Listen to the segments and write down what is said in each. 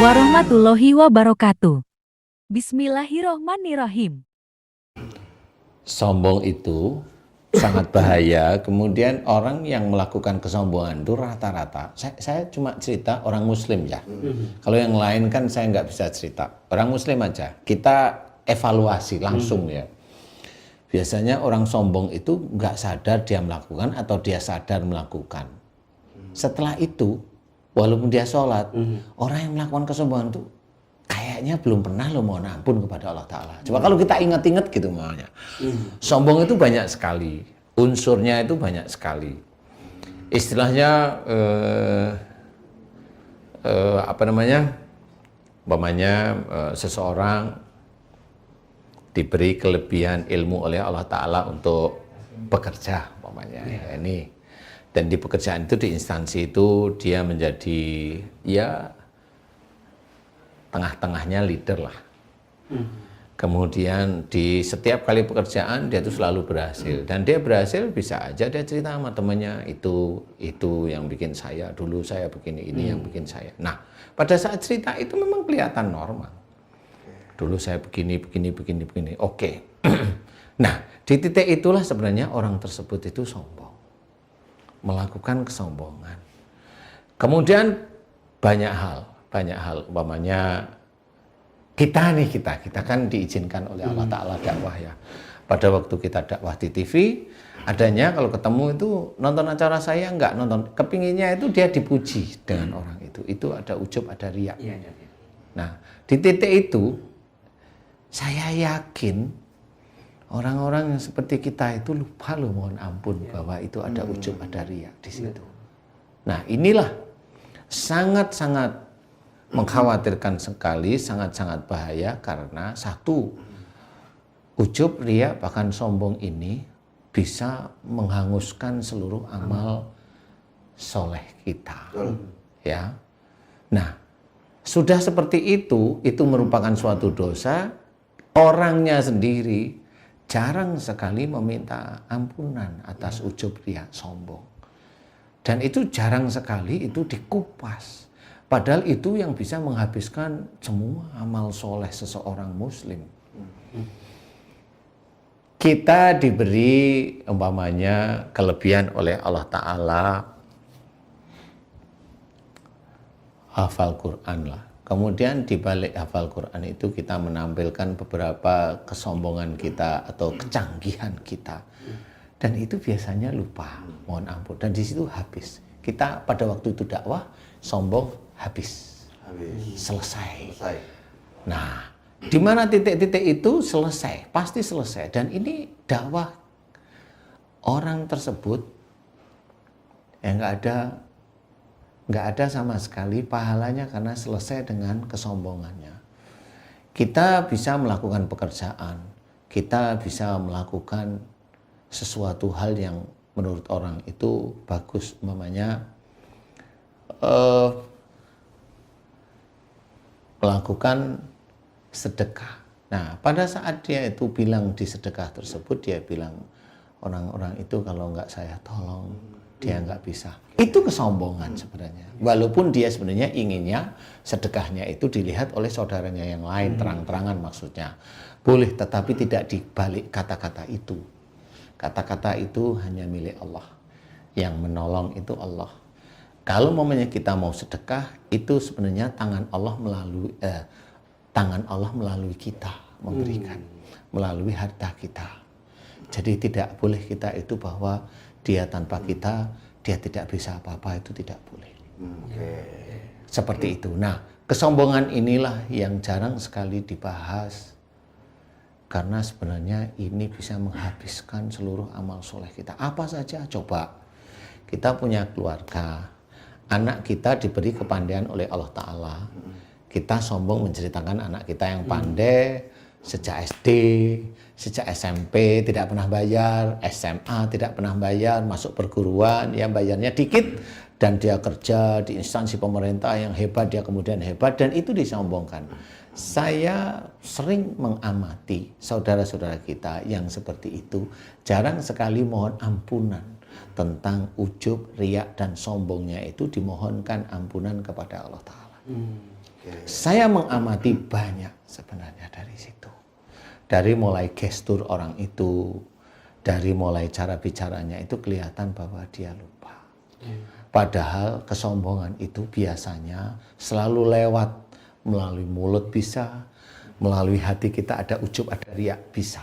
warahmatullahi wabarakatuh. Bismillahirrohmanirrohim. Sombong itu sangat bahaya. Kemudian orang yang melakukan kesombongan itu rata-rata, saya cuma cerita orang muslim ya. Kalau yang lain kan saya nggak bisa cerita. Orang muslim aja, kita evaluasi langsung ya. Biasanya orang sombong itu nggak sadar dia melakukan atau dia sadar melakukan. Setelah itu, walaupun dia sholat, orang yang melakukan kesombongan itu kayaknya belum pernah lo mohon ampun kepada Allah Ta'ala. Coba kalau kita ingat-ingat gitu maunya. Sombong itu banyak sekali, unsurnya itu banyak sekali. Istilahnya seseorang diberi kelebihan ilmu oleh Allah Ta'ala untuk bekerja umpamanya ya, ini. Dan di pekerjaan itu, di instansi itu dia menjadi ya tengah-tengahnya leader lah. Kemudian di setiap kali pekerjaan dia itu selalu berhasil. Dan dia berhasil bisa aja dia cerita sama temannya, itu yang bikin saya, dulu saya begini, ini yang bikin saya. Nah, pada saat cerita itu memang kelihatan normal. Dulu saya begini. Oke. Nah, di titik itulah sebenarnya orang tersebut itu sombong. Melakukan kesombongan. Kemudian banyak hal. Umpamanya kita kan diizinkan oleh Allah Ta'ala dakwah ya. Pada waktu kita dakwah di TV, adanya kalau ketemu itu nonton acara saya enggak nonton. Kepinginnya itu dia dipuji dengan orang itu. Itu ada ujub, ada riya. Nah, di titik itu saya yakin orang-orang yang seperti kita itu lupa loh mohon ampun bahwa itu ada ujub, ada riya di situ. Nah, inilah sangat-sangat mengkhawatirkan sekali, sangat-sangat bahaya karena satu, ujub, riya, bahkan sombong ini bisa menghanguskan seluruh amal soleh kita. Ya. Nah, sudah seperti itu merupakan suatu dosa. Orangnya sendiri jarang sekali meminta ampunan atas ujub, riya, sombong. Dan itu jarang sekali itu dikupas. Padahal itu yang bisa menghabiskan semua amal soleh seseorang muslim. Kita diberi umpamanya kelebihan oleh Allah Ta'ala hafal Quran lah. Kemudian di balik hafal Quran itu kita menampilkan beberapa kesombongan kita atau kecanggihan kita. Dan itu biasanya lupa, mohon ampun. Dan di situ habis. Kita pada waktu itu dakwah, sombong habis. Selesai. Nah, di mana titik-titik itu selesai, pasti selesai. Dan ini dakwah orang tersebut yang nggak ada sama sekali pahalanya karena selesai dengan kesombongannya. Kita bisa melakukan pekerjaan, kita bisa melakukan sesuatu hal yang menurut orang itu bagus, umpamanya melakukan sedekah. Nah, pada saat dia itu bilang di sedekah tersebut, dia bilang orang-orang itu kalau nggak saya tolong, dia nggak bisa. Itu kesombongan sebenarnya. Walaupun dia sebenarnya inginnya sedekahnya itu dilihat oleh saudaranya yang lain, terang-terangan maksudnya. Boleh, tetapi tidak dibalik kata-kata itu. Kata-kata itu hanya milik Allah. Yang menolong itu Allah. Kalau momennya kita mau sedekah, itu sebenarnya tangan Allah melalui kita memberikan, melalui harta kita. Jadi tidak boleh kita itu bahwa dia tanpa kita, dia tidak bisa apa-apa, itu tidak boleh. Seperti itu. Nah, kesombongan inilah yang jarang sekali dibahas. Karena sebenarnya ini bisa menghabiskan seluruh amal soleh kita. Apa saja, coba. Kita punya keluarga. Anak kita diberi kepandaian oleh Allah Ta'ala. Kita sombong menceritakan anak kita yang pandai, sejak SD, sejak SMP tidak pernah bayar, SMA tidak pernah bayar, masuk perguruan yang bayarnya dikit, dan dia kerja di instansi pemerintah yang hebat, dia kemudian hebat, dan itu disombongkan. Saya sering mengamati saudara-saudara kita yang seperti itu, jarang sekali mohon ampunan tentang ujub, riya, dan sombongnya itu, dimohonkan ampunan kepada Allah Ta'ala. Saya mengamati banyak sebenarnya dari situ. Dari mulai gestur orang itu, dari mulai cara bicaranya itu kelihatan bahwa dia lupa. Padahal kesombongan itu biasanya selalu lewat melalui mulut bisa, melalui hati kita ada ujub, ada riak bisa.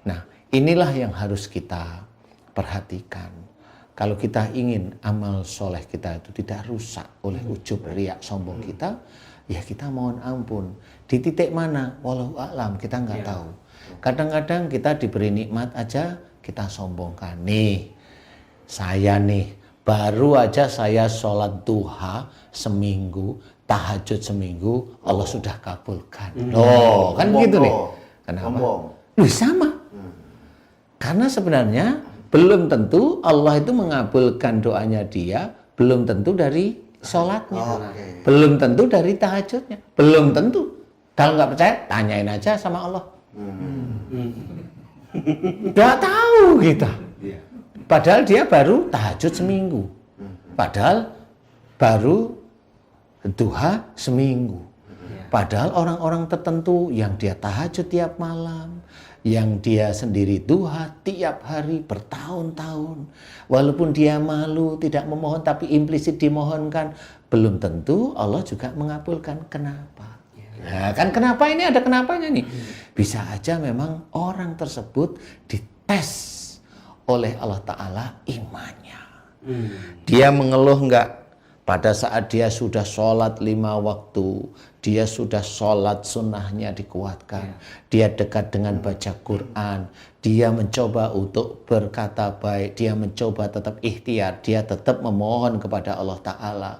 Nah, inilah yang harus kita perhatikan. Kalau kita ingin amal soleh kita itu tidak rusak oleh ujub, riak, sombong kita, ya kita mohon ampun. Di titik mana? Wallahu a'lam, kita nggak tahu. Kadang-kadang kita diberi nikmat aja, kita sombongkan. Nih, saya nih, baru aja saya sholat duha seminggu, tahajud seminggu, Allah sudah kabulkan. Loh, kan begitu nih. Kenapa? Wih, sama. Karena sebenarnya belum tentu Allah itu mengabulkan doanya dia, belum tentu dari sholatnya, belum tentu dari tahajudnya, belum tentu. Kalau nggak percaya, tanyain aja sama Allah. Nggak tahu kita. Padahal dia baru tahajud seminggu, padahal baru duha seminggu. Padahal orang-orang tertentu yang dia tahajud tiap malam, yang dia sendiri duha tiap hari bertahun-tahun, walaupun dia malu tidak memohon tapi implisit dimohonkan, belum tentu Allah juga mengabulkan. Kenapa? Nah, kan kenapa ini ada kenapanya nih? Bisa aja memang orang tersebut dites oleh Allah Ta'ala imannya. Dia mengeluh enggak? Pada saat dia sudah sholat 5 waktu, dia sudah sholat sunnahnya dikuatkan, dia dekat dengan baca Quran, dia mencoba untuk berkata baik, dia mencoba tetap ikhtiar, dia tetap memohon kepada Allah Ta'ala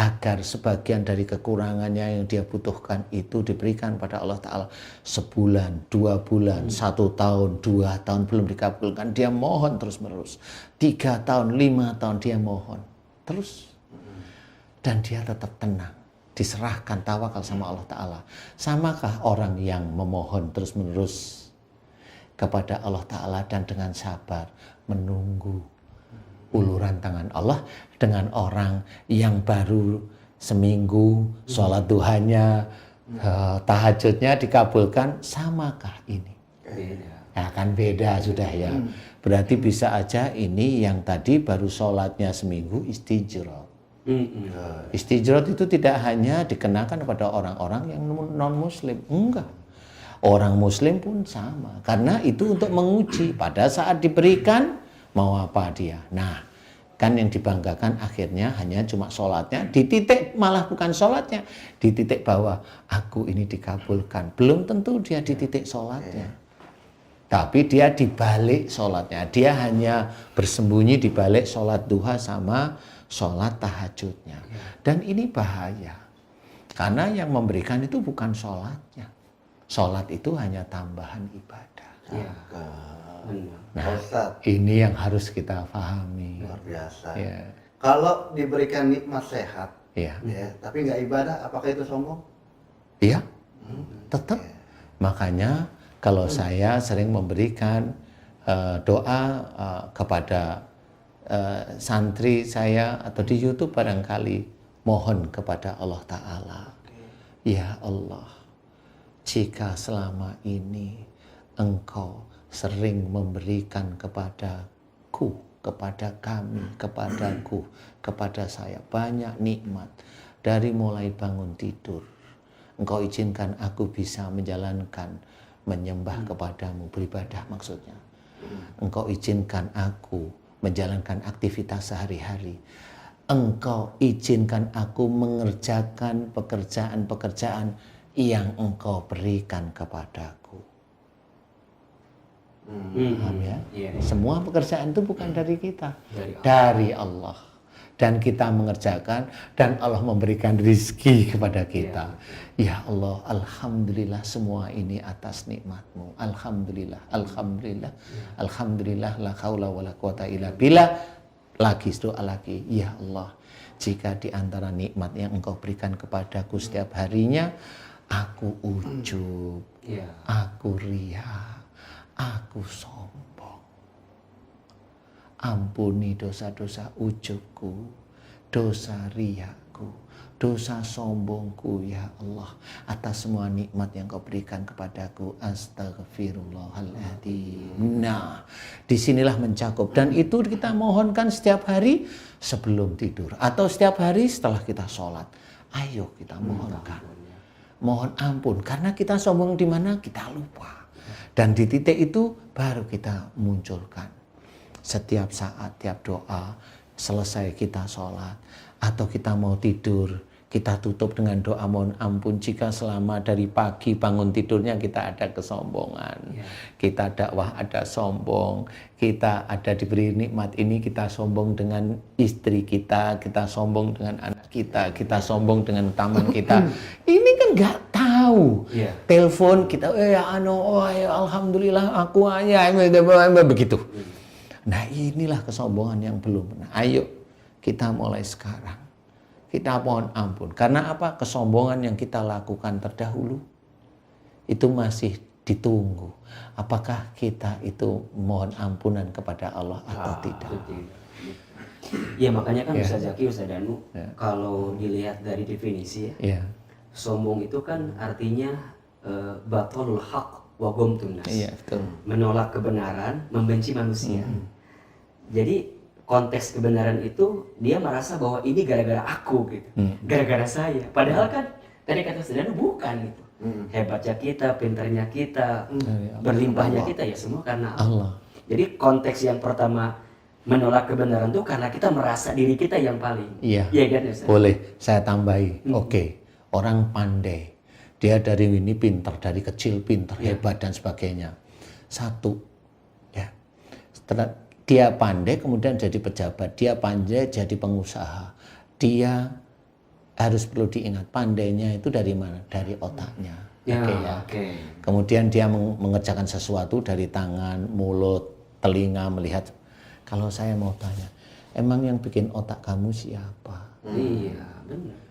agar sebagian dari kekurangannya yang dia butuhkan itu diberikan pada Allah Ta'ala. Sebulan, 2 bulan, 1 tahun, 2 tahun belum dikabulkan, dia mohon terus menerus. 3 tahun, 5 tahun dia mohon terus. Dan dia tetap tenang, diserahkan, tawakal sama Allah Ta'ala. Samakah orang yang memohon terus menerus kepada Allah Ta'ala dan dengan sabar menunggu uluran tangan Allah dengan orang yang baru seminggu sholat duhanya, tahajudnya dikabulkan? Samakah ini? Ya kan beda sudah ya. Berarti bisa aja ini yang tadi baru sholatnya seminggu istijrot. Istijrot itu tidak hanya dikenakan pada orang-orang yang non-muslim, enggak. Orang muslim pun sama, karena itu untuk menguji pada saat diberikan mau apa dia. Nah, kan yang dibanggakan akhirnya hanya cuma sholatnya, di titik malah bukan sholatnya, di titik bahwa aku ini dikabulkan. Belum tentu dia di titik sholatnya, tapi dia di balik sholatnya, dia hanya bersembunyi di balik sholat duha sama sholat tahajudnya. Dan ini bahaya, karena yang memberikan itu bukan sholatnya. Sholat itu hanya tambahan ibadah. Nah, ini yang harus kita pahami. Luar biasa. Ya. Kalau diberikan nikmat sehat, Ya. tapi nggak ibadah, apakah itu sombong? Iya, tetap. Makanya kalau saya sering memberikan doa kepada santri saya atau di YouTube barangkali, mohon kepada Allah Ta'ala. Ya Allah, jika selama ini Engkau sering memberikan kepadaku, kepada kami, kepadaku, kepada saya banyak nikmat, dari mulai bangun tidur, Engkau izinkan aku bisa menjalankan, menyembah kepadamu, beribadah maksudnya. Engkau izinkan aku menjalankan aktivitas sehari-hari. Engkau izinkan aku mengerjakan pekerjaan-pekerjaan yang Engkau berikan kepadaku. Paham ya? Semua pekerjaan itu bukan dari kita, dari Allah. Dan kita mengerjakan, dan Allah memberikan rizki kepada kita. Ya Allah, Alhamdulillah semua ini atas nikmat-Mu. Alhamdulillah, Alhamdulillah, Alhamdulillah, la haula wa la quwata illa billah. Lagi, doa lagi. Ya Allah, jika di antara nikmat yang Engkau berikan kepadaku setiap harinya, aku ujub, aku riya, aku sombong. Ampuni dosa-dosa ujubku, dosa riyaku, dosa sombongku ya Allah atas semua nikmat yang kau berikan kepadaku. Astagfirullahaladzim. Nah, disinilah mencakup, dan itu kita mohonkan setiap hari sebelum tidur atau setiap hari setelah kita sholat. Ayo kita mohonkan, mohon ampun, karena kita sombong di mana kita lupa, dan di titik itu baru kita munculkan setiap saat, tiap doa selesai kita sholat atau kita mau tidur. Kita tutup dengan doa mohon ampun jika selama dari pagi bangun tidurnya kita ada kesombongan. Kita dakwah ada sombong, kita ada diberi nikmat ini kita sombong dengan istri kita sombong dengan anak kita sombong dengan teman kita. Ini kan nggak tahu. Telepon kita, ya alhamdulillah aku aja begitu. Nah, inilah kesombongan yang belum. Nah, ayo kita mulai sekarang. Kita mohon ampun. Karena apa? Kesombongan yang kita lakukan terdahulu itu masih ditunggu. Apakah kita itu mohon ampunan kepada Allah atau tidak? Ya makanya kan Ustaz Zaki, Ustaz Danu, kalau dilihat dari definisi sombong itu kan artinya batalul haq wa ghamtun nas. Menolak kebenaran, membenci manusia. Jadi konteks kebenaran itu dia merasa bahwa ini gara-gara aku gitu, gara-gara saya. Padahal kan tadi kata Saudara bukan gitu. Hebatnya kita, pintarnya kita, berlimpahnya kita ya semua karena Allah. Jadi konteks yang pertama menolak kebenaran itu karena kita merasa diri kita yang paling. Iya kan Ustaz? Boleh saya tambahi. Oke, orang pandai. Dia dari ini pintar, dari kecil pintar, hebat dan sebagainya. Satu, ya. Dia pandai kemudian jadi pejabat, dia pandai jadi pengusaha. Dia harus perlu diingat pandainya itu dari mana? Dari otaknya. Kemudian dia mengerjakan sesuatu dari tangan, mulut, telinga, melihat. Kalau saya mau tanya, emang yang bikin otak kamu siapa? Iya, benar.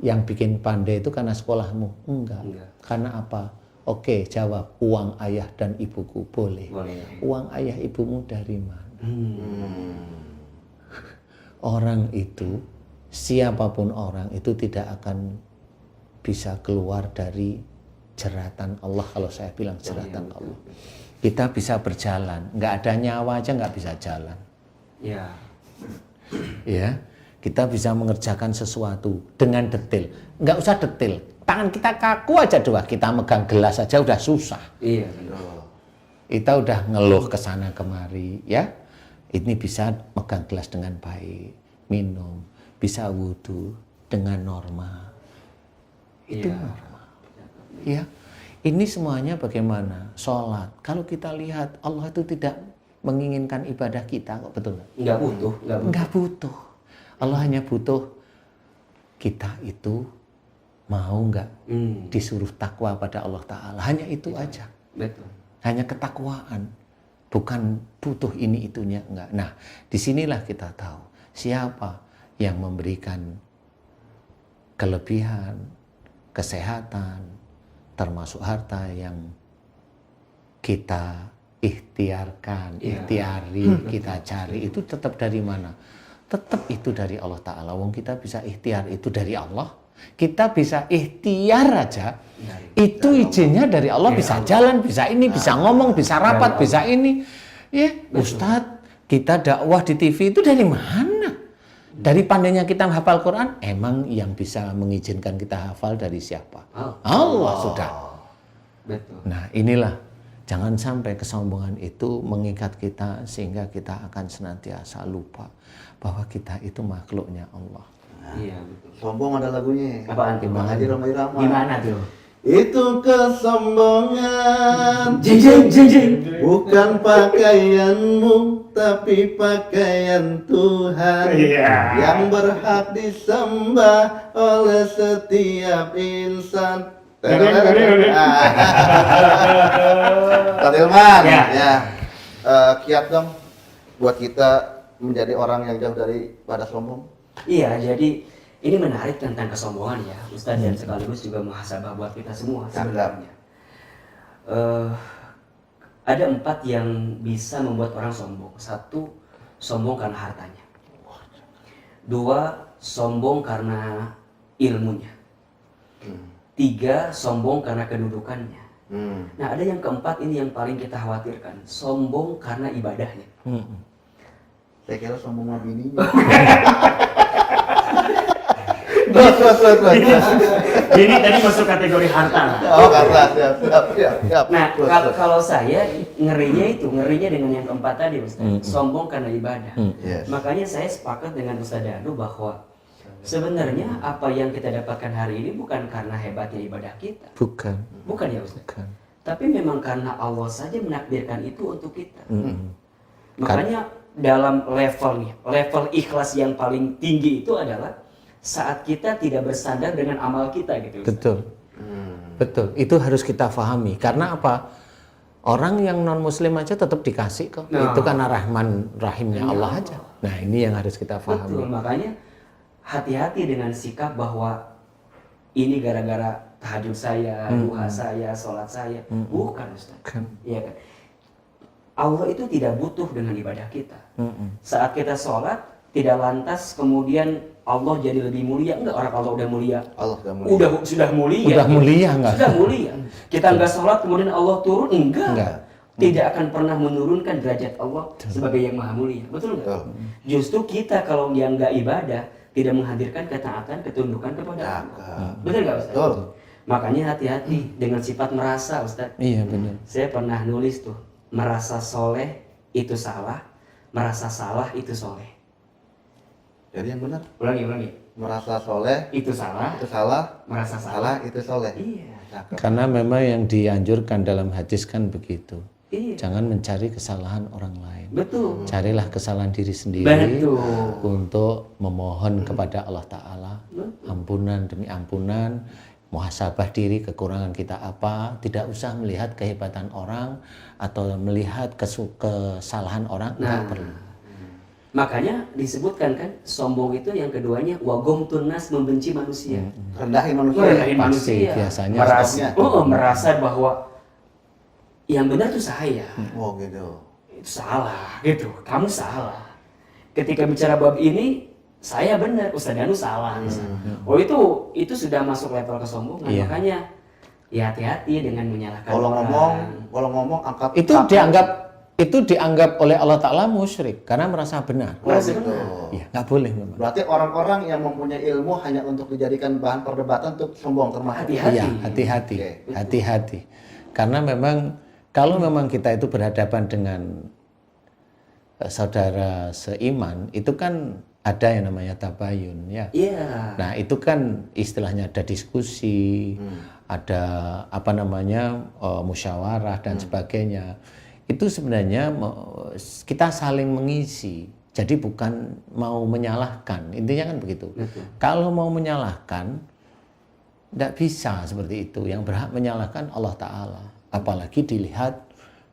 Yang bikin pandai itu karena sekolahmu? Enggak. Karena apa? Oke, jawab. Uang ayah dan ibuku. Boleh. Uang ayah ibumu dari mana? Orang itu, siapapun orang itu tidak akan bisa keluar dari jeratan Allah. Kalau saya bilang jeratan Allah. Kita bisa berjalan. Nggak ada nyawa aja nggak bisa jalan. Ya, kita bisa mengerjakan sesuatu dengan detail. Nggak usah detail. Tangan kita kaku aja doang, kita megang gelas aja udah susah. Iya, betul. Kita udah ngeluh ke sana kemari, ya. Ini bisa megang gelas dengan baik, minum, bisa wudhu dengan normal. Itu normal. Ya. Ini semuanya bagaimana? Sholat. Kalau kita lihat Allah itu tidak menginginkan ibadah kita, kok betul nggak? Nggak butuh. Allah hanya butuh kita itu mau nggak disuruh takwa pada Allah Ta'ala. Hanya itu aja. Betul. Hanya ketakwaan. Bukan butuh ini itunya, enggak. Nah, disinilah kita tahu siapa yang memberikan kelebihan, kesehatan, termasuk harta yang kita ikhtiarkan, ikhtiari, kita cari. Itu tetap dari mana? Tetap itu dari Allah Ta'ala. Wong kita bisa ikhtiar itu dari Allah. Kita bisa ikhtiar aja, itu izinnya dari Allah, bisa jalan, bisa ini, bisa ngomong, bisa rapat, bisa ini. Ya, Ustadz, kita dakwah di TV itu dari mana? Dari pandainya kita hafal Quran, emang yang bisa mengizinkan kita hafal dari siapa? Allah sudah. Nah, inilah, jangan sampai kesombongan itu mengikat kita sehingga kita akan senantiasa lupa bahwa kita itu makhluknya Allah. Iya, betul. Sombong ada lagunya. Apaan? Gimana? Gimana tuh? Itu kesombongan. Jeng jeng. Bukan pakaianmu, tapi pakaian Tuhan yang berhak disembah oleh setiap insan. Ustaz Hilman, kiat dong buat kita menjadi orang yang jauh daripada sombong. Iya, jadi ini menarik tentang kesombongan ya, Ustadz, dan sekaligus juga muhasabah buat kita semua sebenarnya. Ada 4 yang bisa membuat orang sombong. 1, sombong karena hartanya. 2, sombong karena ilmunya. 3, sombong karena kedudukannya. Nah, ada yang keempat, ini yang paling kita khawatirkan, sombong karena ibadahnya. Saya kira sombong sama bininya. Jadi tadi masuk kategori harta. Oh, karena siap. Nah, kalau saya ngerinya dengan yang keempat tadi, Ustaz. Sombong karena ibadah. Yes. Makanya saya sepakat dengan Ustaz Danu bahwa sebenarnya apa yang kita dapatkan hari ini bukan karena hebatnya ibadah kita. Bukan ya Ustaz. Tapi memang karena Allah saja menakdirkan itu untuk kita. Makanya dalam level ikhlas yang paling tinggi itu adalah saat kita tidak bersandar dengan amal kita gitu. Betul. Betul. Itu harus kita pahami. Karena apa? Orang yang non muslim aja tetap dikasih kok. Nah. Itu karena rahimnya Allah aja. Nah, ini yang harus kita pahami. Betul. Makanya hati-hati dengan sikap bahwa ini gara-gara tahajud saya, duha saya, sholat saya. Bukan, Ustaz. Iya kan? Allah itu tidak butuh dengan ibadah kita. Saat kita sholat, tidak lantas kemudian Allah jadi lebih mulia. Enggak, orang Allah udah mulia. Allah sudah mulia. Sudah mulia. Udah mulia enggak? Sudah mulia. Kita enggak sholat kemudian Allah turun, enggak. Tidak akan pernah menurunkan derajat Allah sebagai yang maha mulia. Betul enggak? Justru kita kalau yang enggak ibadah, tidak menghadirkan ketaatan, ketundukan kepada Allah. Betul enggak, Ustaz? Betul. Makanya hati-hati dengan sifat merasa, Ustaz. Iya, benar. Saya pernah nulis tuh, merasa soleh itu salah, merasa salah itu soleh. Jadi yang benar. Ulangi. Merasa soleh Itu salah, merasa salah itu soleh. Iya. Karena memang yang dianjurkan dalam hadis kan begitu. Iya. Jangan mencari kesalahan orang lain. Betul. Carilah kesalahan diri sendiri. Betul. Untuk memohon kepada Allah Ta'ala ampunan demi ampunan, muhasabah diri kekurangan kita apa, tidak usah melihat kehebatan orang atau melihat kesalahan orang, nggak perlu. Makanya disebutkan kan, sombong itu yang keduanya wagomtun nas, membenci manusia. Rendahin manusia. Rendahin Pasti, manusia. biasanya merasa bahwa yang benar itu saya. Oh gitu. Itu salah gitu, kamu salah. Ketika bicara bab ini, saya benar, Ustaz Danu salah. Oh, itu sudah masuk level kesombongan. Iya. Makanya ya hati-hati dengan menyalahkan Kalau orang. ngomong angkat. itu dianggap oleh Allah Ta'ala musyrik karena merasa benar. Merasa benar. Iya, nggak boleh memang. Berarti orang-orang yang mempunyai ilmu hanya untuk dijadikan bahan perdebatan untuk sombong termasuk. Hati-hati. Iya, hati-hati. Oke. Hati-hati. Karena memang kalau memang kita itu berhadapan dengan saudara seiman, itu kan ada yang namanya tabayun ya. Iya. Nah, itu kan istilahnya ada diskusi, ada apa namanya musyawarah dan sebagainya. Itu sebenarnya kita saling mengisi. Jadi bukan mau menyalahkan. Intinya kan begitu. Kalau mau menyalahkan tidak bisa seperti itu. Yang berhak menyalahkan Allah Ta'ala. Apalagi dilihat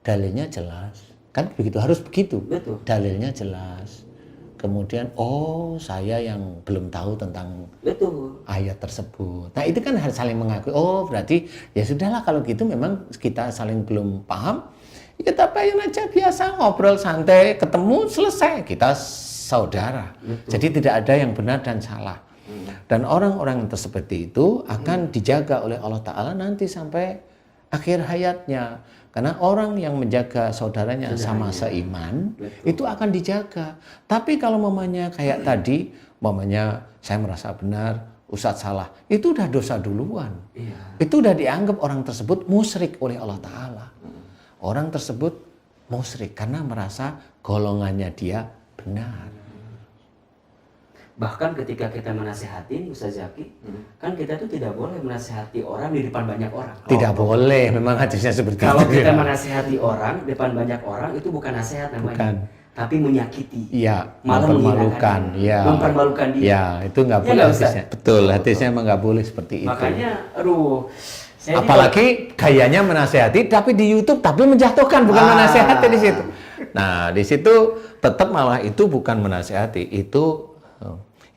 dalilnya jelas. Kan begitu, harus begitu. Betul. Dalilnya jelas. Kemudian, oh saya yang belum tahu tentang ayat tersebut. Nah itu kan harus saling mengakui. Oh berarti ya sudahlah kalau gitu memang kita saling belum paham. Ya tabayun aja biasa, ngobrol santai, ketemu selesai. Kita saudara. Jadi tidak ada yang benar dan salah. Dan orang-orang yang seperti itu akan dijaga oleh Allah Ta'ala nanti sampai akhir hayatnya. Karena orang yang menjaga saudaranya sama seiman, itu akan dijaga. Tapi kalau mamanya kayak tadi, mamanya saya merasa benar, Ustadz salah, itu udah dosa duluan. Itu udah dianggap orang tersebut musyrik oleh Allah Ta'ala. Orang tersebut musyrik karena merasa golongannya dia benar. Bahkan ketika kita menasihati, Ustaz Zaki, kan kita tuh tidak boleh menasihati orang di depan banyak orang. Tidak boleh, memang hadisnya seperti Kalau itu. kita menasihati orang depan banyak orang, itu bukan nasihat namanya. Bukan. Tapi menyakiti. Iya, Malah mempermalukan. Iya. Mempermalukan dia. Ya, itu nggak boleh hadisnya. Betul, hadisnya memang nggak boleh seperti itu. Makanya, apalagi gayanya menasehati, tapi di YouTube tapi menjatuhkan, bukan menasehati di situ. Nah, di situ tetap malah itu bukan menasehati,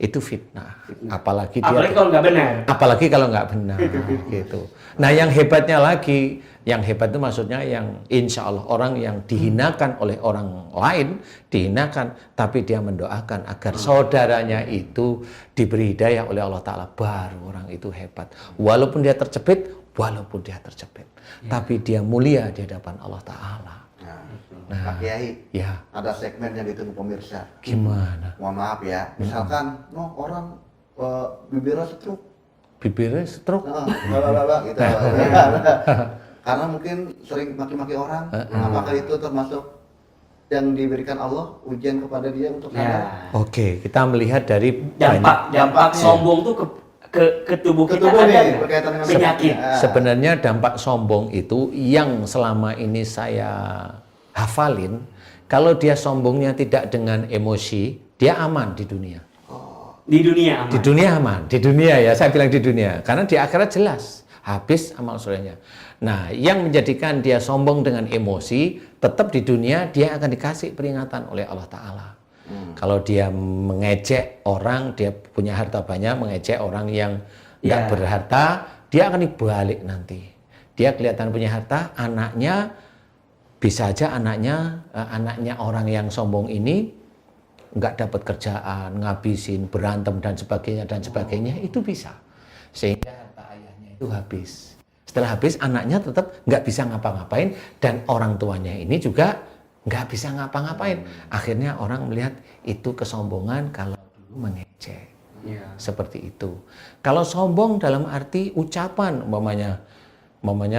itu fitnah. Apalagi kalau nggak benar. Apalagi kalau nggak benar gitu. Nah, yang hebatnya lagi, yang hebat itu maksudnya yang insya Allah orang yang dihinakan oleh orang lain, dihinakan, tapi dia mendoakan agar saudaranya itu diberi hidayah oleh Allah Ta'ala, baru orang itu hebat. Walaupun dia terjepit, tapi dia mulia di hadapan Allah Ta'ala. Nah, Pak Kiai, ya. ada segmen yang ditunggu pemirsa. Gimana? Mohon maaf ya, misalkan orang bibirnya stroke. Bibirnya stroke? Gitu. Karena mungkin sering maki-maki orang, apakah itu termasuk yang diberikan Allah ujian kepada dia untuk sadar? Oke, kita melihat dari dampak sombong tuh ke tubuh kita nih, ada berkaitan dengan penyakit. Sebenarnya dampak sombong itu yang selama ini saya hafalin, kalau dia sombongnya tidak dengan emosi, dia aman di dunia. Di dunia aman. Di dunia aman, di dunia ya, saya bilang di dunia. Karena di akhirat jelas, habis amal solehnya. Nah, yang menjadikan dia sombong dengan emosi, tetap di dunia dia akan dikasih peringatan oleh Allah Ta'ala. Kalau dia mengejek orang, dia punya harta banyak, mengejek orang yang nggak berharta, dia akan dibalik nanti. Dia kelihatan punya harta, anaknya, bisa aja anaknya orang yang sombong ini nggak dapat kerjaan, ngabisin, berantem dan sebagainya, itu bisa. Sehingga harta ayahnya itu habis. Setelah habis, anaknya tetap nggak bisa ngapa-ngapain, dan orang tuanya ini juga nggak bisa ngapa-ngapain. Akhirnya orang melihat itu kesombongan kalau dulu mengejek. Seperti itu. Kalau sombong dalam arti ucapan, umpamanya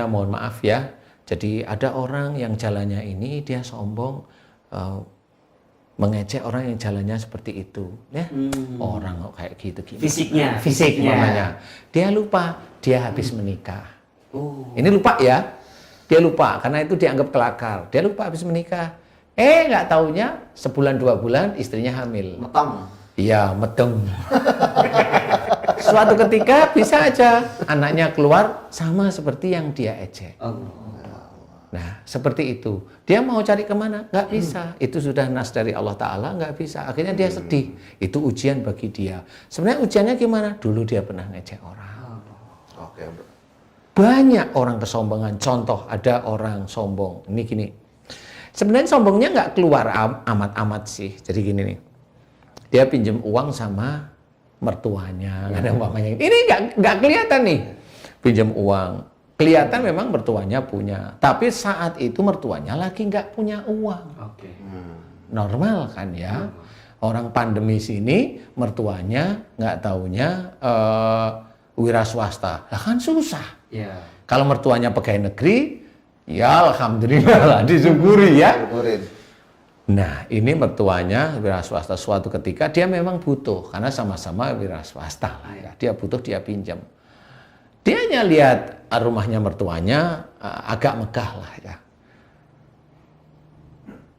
mohon maaf ya, jadi ada orang yang jalannya ini dia sombong, mengejek orang yang jalannya seperti itu, ya. Orang kok kayak gitu gini. Fisik namanya. Dia lupa dia habis menikah. Ini lupa ya. Dia lupa karena itu dianggap kelakar. Dia lupa habis menikah. Nggak taunya sebulan 2 bulan istrinya hamil. Metang. Iya, meteng. Suatu ketika bisa aja anaknya keluar sama seperti yang dia ejek. Nah, seperti itu. Dia mau cari kemana? Nggak bisa. Itu sudah nas dari Allah Ta'ala, nggak bisa. Akhirnya dia sedih. Itu ujian bagi dia. Sebenarnya ujiannya gimana? Dulu dia pernah ngejek orang. Banyak orang kesombongan. Contoh, ada orang sombong. Ini gini. Sebenarnya sombongnya nggak keluar amat-amat sih. Jadi gini nih. Dia pinjam uang sama mertuanya. Ada umpamanya. Ini nggak kelihatan nih. Pinjam uang. Kelihatan memang mertuanya punya, tapi saat itu mertuanya lagi nggak punya uang. Normal kan ya, orang pandemi sini mertuanya nggak taunya wira swasta, lah kan susah. Kalau mertuanya pegawai negeri, ya alhamdulillah lah, disyukuri ya. Nah, ini mertuanya wira swasta, suatu ketika dia memang butuh, karena sama-sama wira swasta lah ya, dia butuh, dia pinjam. Dia hanya lihat rumahnya mertuanya agak megah lah ya.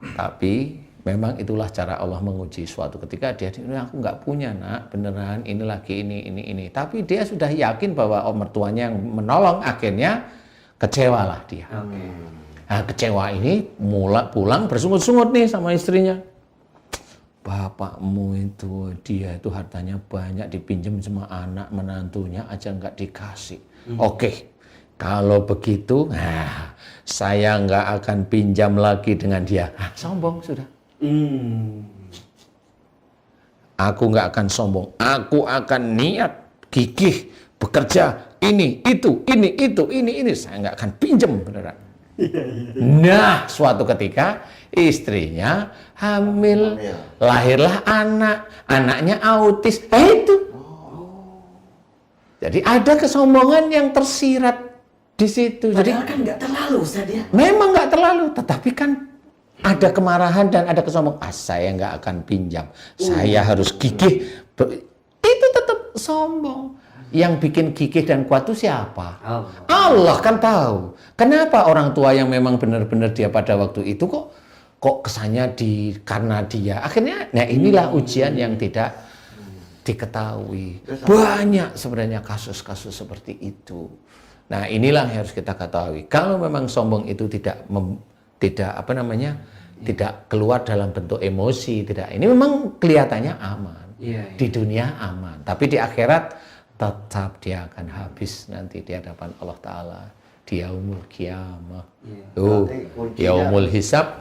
Tapi memang itulah cara Allah menguji. Suatu ketika dia, aku nggak punya nak, beneran ini lagi ini. Tapi dia sudah yakin bahwa mertuanya yang menolong, akhirnya kecewalah dia. Nah, kecewa ini pulang bersungut-sungut nih sama istrinya. Bapakmu itu, dia itu hartanya banyak, dipinjam sama anak menantunya aja nggak dikasih. Oke, kalau begitu, saya nggak akan pinjam lagi dengan dia. Sombong sudah. Aku nggak akan sombong. Aku akan niat, gigih, bekerja. Itu. Saya nggak akan pinjam beneran. Nah, suatu ketika istrinya hamil, lahirlah anaknya autis. Itu. Jadi ada kesombongan yang tersirat di situ. Jadi kan nggak terlalu, Ustaz ya. Memang nggak terlalu, tetapi kan ada kemarahan dan ada kesombongan. Saya nggak akan pinjam. Saya harus gigih. Itu tetap sombong. Yang bikin gigih dan kuat itu siapa? Allah kan tahu. Kenapa orang tua yang memang benar-benar dia pada waktu itu kok kesannya karena dia. Akhirnya, nah inilah ujian yang tidak diketahui. Banyak sebenarnya kasus-kasus seperti itu. Nah inilah yang harus kita ketahui. Kalau memang sombong itu tidak keluar dalam bentuk emosi, ini memang kelihatannya aman. Di dunia aman, tapi di akhirat tetap dia akan habis nanti di hadapan Allah Ta'ala di yaumul kiamah. Yaumul hisab.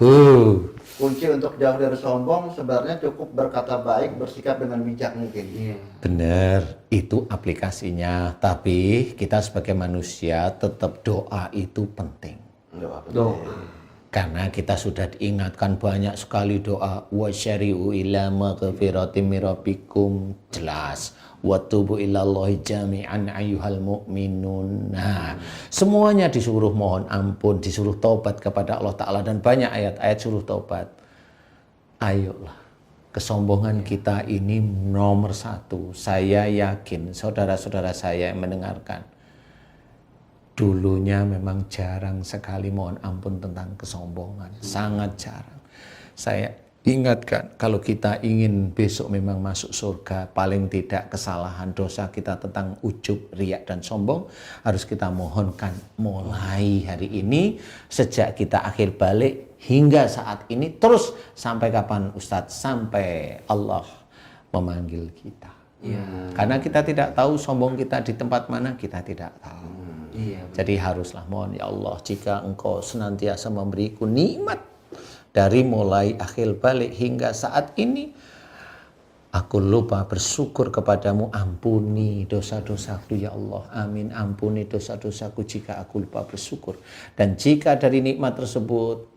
Kunci untuk jauh dari sombong sebenarnya cukup berkata baik, bersikap dengan bijak mungkin. Benar, itu aplikasinya. Tapi kita sebagai manusia tetap doa itu penting. Karena kita sudah diingatkan banyak sekali doa wasyari'u ila maghfiratin min rabbikum, jelas, wa tubu ilallahi jami'an ayyuhal mu'minun. Nah, semuanya disuruh mohon ampun, disuruh taubat kepada Allah Ta'ala, dan banyak ayat-ayat suruh taubat. Ayolah, kesombongan kita ini nomor satu. Saya yakin saudara-saudara saya yang mendengarkan dulunya memang jarang sekali mohon ampun tentang kesombongan, sangat jarang. Saya ingatkan, kalau kita ingin besok memang masuk surga, paling tidak kesalahan dosa kita tentang ujub, riak, dan sombong harus kita mohonkan mulai hari ini, sejak kita akhir balik hingga saat ini, terus sampai kapan Ustadz? Sampai Allah memanggil kita. Karena kita tidak tahu sombong kita di tempat mana, kita tidak tahu. Jadi haruslah mohon, ya Allah, jika Engkau senantiasa memberiku nikmat dari mulai akhir balik hingga saat ini, aku lupa bersyukur kepadamu, ampuni dosa-dosaku ya Allah. Amin, ampuni dosa-dosaku jika aku lupa bersyukur. Dan jika dari nikmat tersebut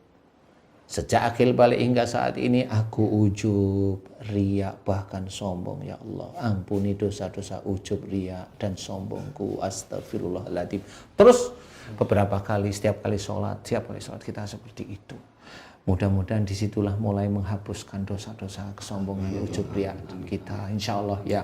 sejak akhir balik hingga saat ini aku ujub, riak, bahkan sombong, ya Allah, ampuni dosa-dosa ujub, riak, dan sombongku, astagfirullahaladzim. Terus beberapa kali, setiap kali sholat kita seperti itu. Mudah-mudahan disitulah mulai menghapuskan dosa-dosa kesombongan, ujub, riak kita, insya Allah ya.